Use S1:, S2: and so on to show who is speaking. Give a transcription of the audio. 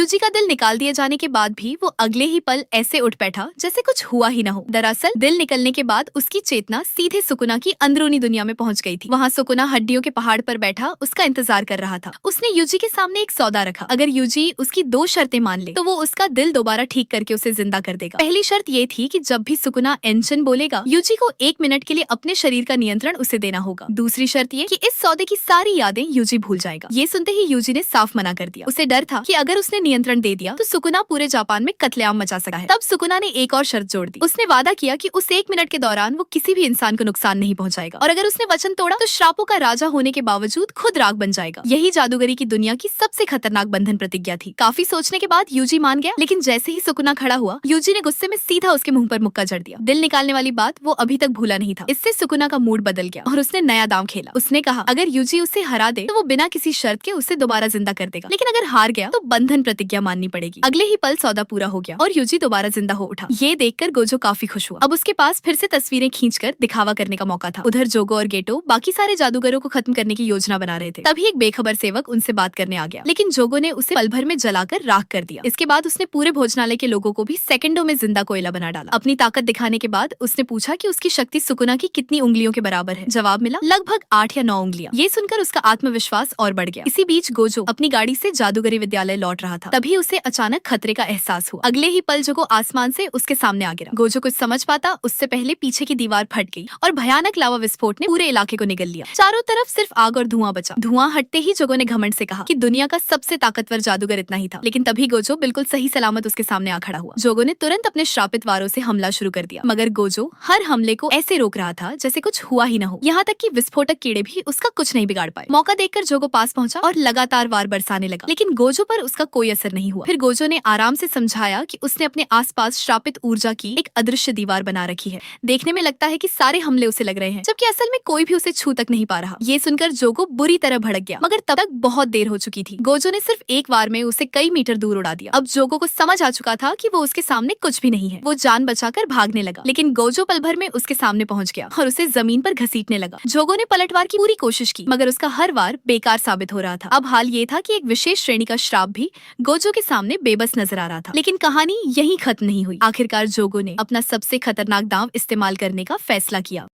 S1: UG का दिल निकाल दिए जाने के बाद भी वो अगले ही पल ऐसे उठ बैठा जैसे कुछ हुआ ही न हो। दरअसल दिल निकलने के बाद उसकी चेतना सीधे सुकुना की अंदरूनी दुनिया में पहुंच गई थी। वहाँ सुकुना हड्डियों के पहाड़ पर बैठा उसका इंतजार कर रहा था। उसने यूजी के सामने एक सौदा रखा। अगर यूजी उसकी 2 शर्तें मान ले तो वो उसका दिल दोबारा ठीक करके उसे जिंदा कर देगा। पहली शर्त ये थी कि जब भी सुकुना एंशन बोलेगा, यूजी को 1 मिनट के लिए अपने शरीर का नियंत्रण उसे देना होगा। दूसरी शर्त ये कि इस सौदे की सारी यादें यूजी भूल जाएगा। ये सुनते ही यूजी ने साफ मना कर दिया। उसे डर था कि अगर उसने नियंत्रण दे दिया तो सुकुना पूरे जापान में कत्लेआम मचा सकता है। तब सुकुना ने एक और शर्त जोड़ दी। उसने वादा किया कि उस 1 मिनट के दौरान वो किसी भी इंसान को नुकसान नहीं पहुंचाएगा, और अगर उसने वचन तोड़ा तो श्रापों का राजा होने के बावजूद खुद राग बन जाएगा। यही जादूगरी की दुनिया की सबसे खतरनाक बंधन प्रतिज्ञा थी। काफी सोचने के बाद यूजी मान गया, लेकिन जैसे ही सुकुना खड़ा हुआ, यूजी ने गुस्से में सीधा उसके मुंह पर मुक्का जड़ दिया। दिल निकालने वाली बात वो अभी तक भूला नहीं था। इससे सुकुना का मूड बदल गया और उसने नया दांव खेला। उसने कहा अगर यूजी उसे हरा दे तो वो बिना किसी शर्त के उसे दोबारा जिंदा कर देगा, लेकिन अगर हार गया तो बंधन प्रतिज्ञा माननी पड़ेगी। अगले ही पल सौदा पूरा हो गया और यूजी दोबारा जिंदा हो उठा। ये देखकर गोजो काफी खुश हुआ। अब उसके पास फिर से तस्वीरें खींचकर दिखावा करने का मौका था। उधर जोगो और गेटो बाकी सारे जादूगरों को खत्म करने की योजना बना रहे थे। तभी एक बेखबर सेवक उनसे बात करने आ गया, लेकिन जोगो ने उसे पल भर में जलाकर राख कर दिया। इसके बाद उसने पूरे भोजनालय के लोगों को भी सेकंडों में जिंदा कोयला बना डाला। अपनी ताकत दिखाने के बाद उसने पूछा कि उसकी शक्ति सुकुना की कितनी उंगलियों के बराबर है। जवाब मिला लगभग 8 या 9 उंगलियां। ये सुनकर उसका आत्मविश्वास और बढ़ गया। इसी बीच गोजो अपनी गाड़ी से जादूगरी विद्यालय लौट रहा था। तभी उसे अचानक खतरे का एहसास हुआ। अगले ही पल जोगो आसमान से उसके सामने आ गिरा। गोजो कुछ समझ पाता उससे पहले पीछे की दीवार फट गई और भयानक लावा विस्फोट ने पूरे इलाके को निगल लिया। चारों तरफ सिर्फ आग और धुआं बचा। धुआं हटते ही जोगो ने घमंड से कहा कि दुनिया का सबसे ताकतवर जादूगर इतना ही था। लेकिन तभी गोजो बिल्कुल सही सलामत उसके सामने आ खड़ा हुआ। जोगो ने तुरंत अपने श्रापित वारों से हमला शुरू कर दिया, मगर गोजो हर हमले को ऐसे रोक रहा था जैसे कुछ हुआ ही न हो। यहाँ तक कि विस्फोटक कीड़े भी उसका कुछ नहीं बिगाड़ पाए। मौका देखकर जोगो पास पहुंचा और लगातार वार बरसाने लगा, लेकिन गोजो पर उसका कोई असर नहीं हुआ। फिर गोजो ने आराम से समझाया कि उसने अपने आसपास श्रापित ऊर्जा की एक अदृश्य दीवार बना रखी है। देखने में लगता है कि सारे हमले उसे लग रहे हैं, जबकि असल में कोई भी उसे छू तक नहीं पा रहा। ये सुनकर जोगो बुरी तरह भड़क गया, मगर तब तक बहुत देर हो चुकी थी। गोजो ने सिर्फ एक वार में उसे कई मीटर दूर उड़ा दिया। अब जोगो को समझ आ चुका था कि वो उसके सामने कुछ भी नहीं है। वो जान बचाकर भागने लगा, लेकिन गोजो पल भर में उसके सामने पहुंच गया और उसे जमीन पर घसीटने लगा। जोगो ने पलटवार की पूरी कोशिश की, मगर उसका हर वार बेकार साबित हो रहा था। अब हाल ये था कि एक विशेष श्रेणी का श्राप भी गोजो के सामने बेबस नजर आ रहा था। लेकिन कहानी यहीं खत्म नहीं हुई। आखिरकार जोगो ने अपना सबसे खतरनाक दांव इस्तेमाल करने का फैसला किया।